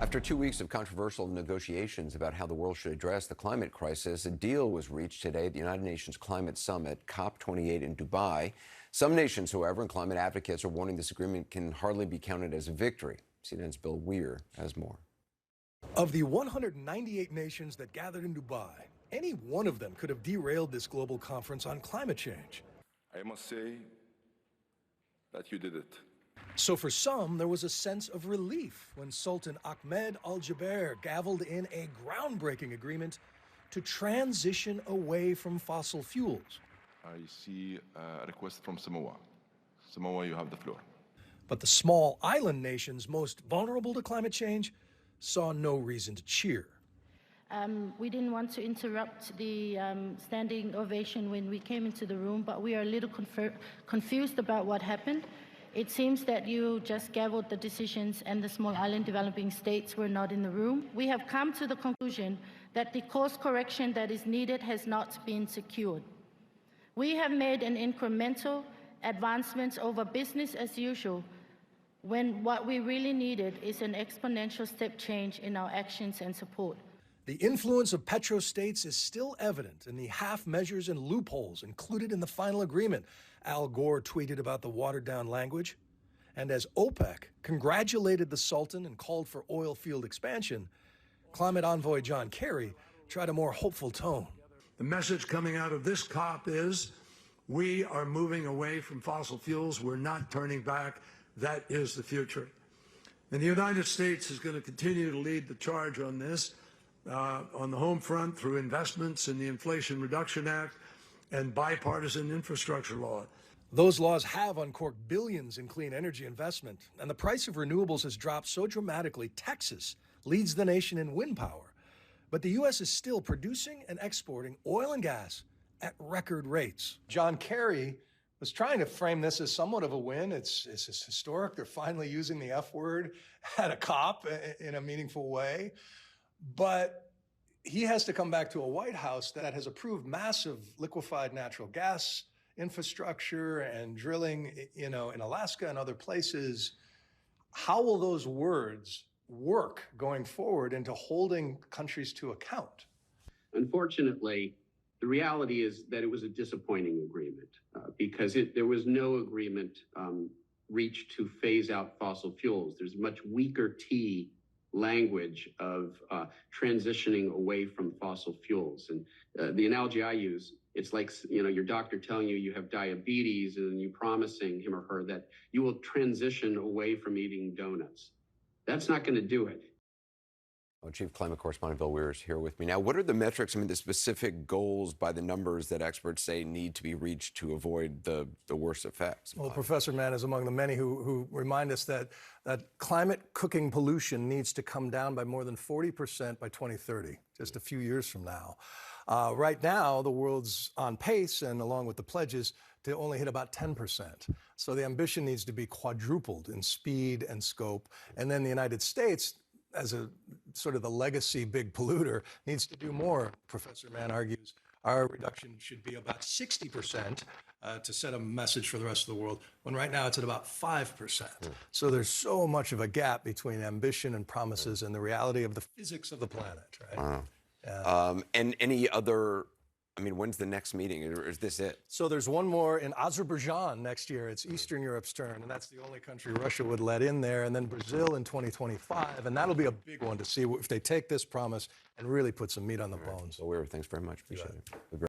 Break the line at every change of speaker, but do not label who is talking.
After 2 weeks of controversial negotiations about how the world should address the climate crisis, a deal was reached today at the United Nations Climate Summit, COP28 in Dubai. Some nations, however, and climate advocates are warning this agreement can hardly be counted as a victory. CNN's Bill Weir has more.
Of the 198 nations that gathered in Dubai, any one of them could have derailed this global conference on climate change.
I must say that you did it.
So for some, there was a sense of relief when Sultan Ahmed Al-Jaber gavelled in a groundbreaking agreement to transition away from fossil fuels.
I see a request from Samoa. Samoa, you have the floor.
But the small island nations most vulnerable to climate change saw no reason to cheer.
We didn't want to interrupt the standing ovation when we came into the room, but we are a little confused about what happened. It seems that you just gavelled the decisions and the small island developing states were not in the room. We have come to the conclusion that the course correction that is needed has not been secured. We have made an incremental advancements over business as usual when what we really needed is an exponential step change in our actions and support.
The influence of petrostates is still evident in the half measures and loopholes included in the final agreement. Al Gore tweeted about the watered-down language. And as OPEC congratulated the Sultan and called for oil field expansion, climate envoy John Kerry tried a more hopeful tone.
The message coming out of this COP is we are moving away from fossil fuels. We're not turning back. That is the future. And the United States is going to continue to lead the charge on this. On the home front through investments in the Inflation Reduction Act and bipartisan infrastructure law.
Those laws have uncorked billions in clean energy investment, and the price of renewables has dropped so dramatically, Texas leads the nation in wind power. But the U.S. is still producing and exporting oil and gas at record rates. John Kerry was trying to frame this as somewhat of a win. It's historic. They're finally using the F word at a COP in a meaningful way. But he has to come back to a White House that has approved massive liquefied natural gas infrastructure and drilling, in Alaska and other places. How will those words work going forward into holding countries to account?
Unfortunately, the reality is that it was a disappointing agreement because there was no agreement reached to phase out fossil fuels. There's much weaker T language of transitioning away from fossil fuels. And the analogy I use, it's like, your doctor telling you have diabetes and you promising him or her that you will transition away from eating donuts. That's not going to do it.
Well, Chief Climate Correspondent Bill Weir is here with me. Now, what are the metrics, the specific goals by the numbers that experts say need to be reached to avoid the worst effects?
Well, Professor Mann is among the many who remind us that climate cooking pollution needs to come down by more than 40% by 2030, just a few years from now. Right now, the world's on pace, and along with the pledges, to only hit about 10%. So the ambition needs to be quadrupled in speed and scope. And then the United States, as a sort of the legacy big polluter, needs to do more. Professor Mann argues our reduction should be about 60% to set a message for the rest of the world, when right now it's at about 5%. So there's so much of a gap between ambition and promises and the reality of the physics of the planet, right?
Wow. And any other, when's the next meeting, or is this it?
So there's one more in Azerbaijan next year. It's Eastern Europe's turn, and that's the only country Russia would let in there. And then Brazil in 2025, and that'll be a big one to see if they take this promise and really put some meat on the bones.
So, Weir, thanks very much. Appreciate it.